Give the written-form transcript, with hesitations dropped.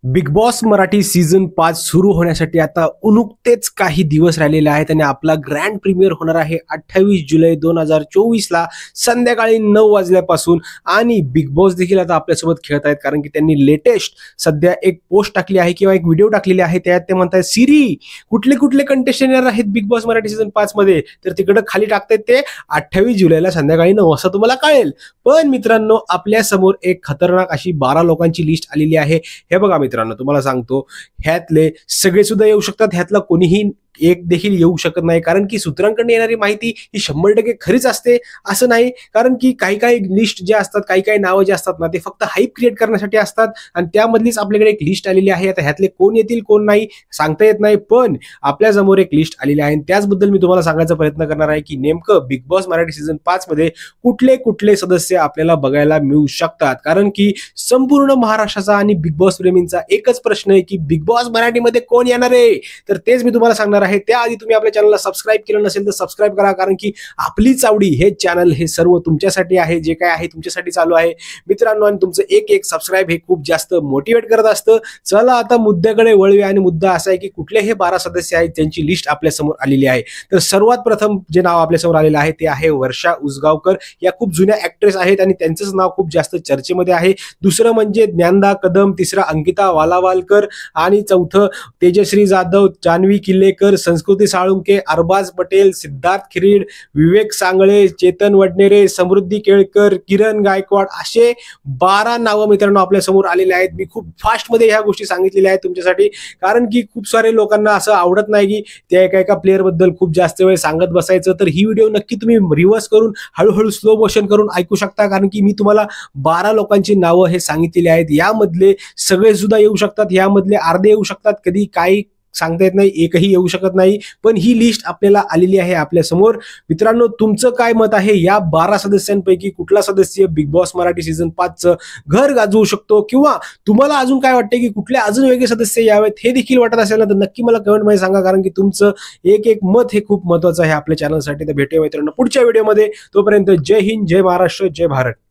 Big boss Marathi season 5 सुरू होण्यासाठी आता नुकतेच काही दिवस राहिलेले आहेत आणि आपला ग्रँड प्रीमियर होणार आहे 28 जुलै 2024 ला संध्याकाळी 9 वाजल्यापासून। आणि बिग बॉस देखील आता आपल्यासोबत खेळत आहेत, कारण की त्यांनी लेटेस्ट सध्या एक पोस्ट टाकली आहे किंवा एक व्हिडिओ टाकलेली आहे। त्यात ते म्हणतात सिरी कुठले कुठले कंटेस्टंट येणार आहेत बिग बॉस मराठी सीझन 5 मध्ये, तर तिकडे खाली टाकतात ते 28 जुलैला संध्याकाळी 9 वाजता तुम्हाला कळेल। पण मित्रांनो, आपल्या समोर एक खतरनाक अशी 12 लोकांची लिस्ट आलेली आहे। हे बघा मित्रांनो, तुम्हाला सांगतो ह्यातले सगळे सुद्धा येऊ शकतात, ह्यातला कोणीही एक देखील येऊ शकत नाही, कारण की सूत्रांकडून येणारी माहिती ही 100% खरीच असते असं नाही। कारण की काही काही लिस्ट जे असतात, काही काही नावं जे असतात ना, ते फक्त हाईप क्रिएट करण्यासाठी असतात आणि त्यामधलीच आपल्याकडे एक लिस्ट आलेली आहे। आता ह्यातले कोण येतील कोण नाही सांगता येत नाही, पण आपल्या समोर एक लिस्ट आलेली आहे। त्याचबद्दल मी तुम्हाला सांगायचा प्रयत्न करणार आहे की नेमकं बिग बॉस मराठी सीझन 5 मध्ये कुठले कुठले सदस्य आपल्याला बघायला मिळू शकतात। कारण की संपूर्ण महाराष्ट्राचा आणि बिग बॉस प्रेमींचा एकच प्रश्न आहे की बिग बॉस मराठीमध्ये कोण येणार आहे, तर तेच मी तुम्हाला सांगणार आहे। त्याआधी तुम्ही आपल्या चॅनलला सबस्क्राईब केलं नसेल तर सबस्क्राईब करा, कारण की आपली चावडी हे चॅनल हे सर्व तुमच्यासाठी आहे, जे काय आहे तुमच्यासाठी चालू आहे मित्रांनो। आणि तुमचं एक एक सबस्क्राईब हे खूप जास्त मोटिवेट करत असतं। चला आता मुद्द्याकडे वळूया, आणि मुद्दा असा आहे की कुठले हे 12 सदस्य आहेत त्यांची लिस्ट आपल्या समोर आलेली आहे। तर सर्वात प्रथम जे नाव आपल्या समोर आलेलं आहे ते आहे वर्षा उसगावकर। या खूप जुन्या ऍक्ट्रेस आहेत आणि त्यांचंच नाव खूप जास्त चर्चेमध्ये आहे। दुसरं म्हणजे ज्ञानदा कदम, तिसरं अंकिता वालावालकर, आणि चौथं तेजश्री जाधव, जान्हवी किल्लेकर, संस्कृती साळुंके, अरबाज पटेल, सिद्धार्थ खिरीड, विवेक सांगळे, चेतन वडनेरे, समृद्धी केळकर, किरण गायकवाड, असे 12 नावं मित्रांनो आपल्या समोर आलेले आहेत। मी खूप फास्ट मध्ये ह्या गोष्टी सांगितलेल्या आहेत तुमच्यासाठी, कारण की खूप सारे लोकांना असं आवडत नाही की त्या एका एका प्लेअर बद्दल खूप जास्त वेळ सांगत बसायचं। तर ही व्हिडिओ नक्की तुम्ही रिव्हर्स करून हळूहळू स्लो मोशन करून ऐकू शकता, कारण की मी तुम्हाला 12 लोकांची नावं हे सांगितलेली आहेत। यामधले सगळे सुद्धा येऊ शकतात, यामधले अर्धे येऊ शकतात, कधी काही सांगता येत नाही, एकही येऊ शकत नाही। पण ही लिस्ट आपल्याला आलेली आहे आपल्या समोर। मित्रांनो, तुमचं काय मत आहे, या 12 सदस्यांपैकी कुठला सदस्य बिग बॉस मराठी सीझन 5 चं घर गाजवू शकतो, किंवा तुम्हाला अजून काय वाटते की कुठले अजून वेगळे सदस्य यावेत हे देखील वाटत असेल ना, तर नक्की मला कमेंटमध्ये सांगा, कारण की तुमचं एक एक मत हे खूप महत्त्वाचं आहे आपल्या चॅनलसाठी। तर भेटूया मित्रांनो पुढच्या व्हिडिओमध्ये, तोपर्यंत जय हिंद, जय महाराष्ट्र, जय भारत।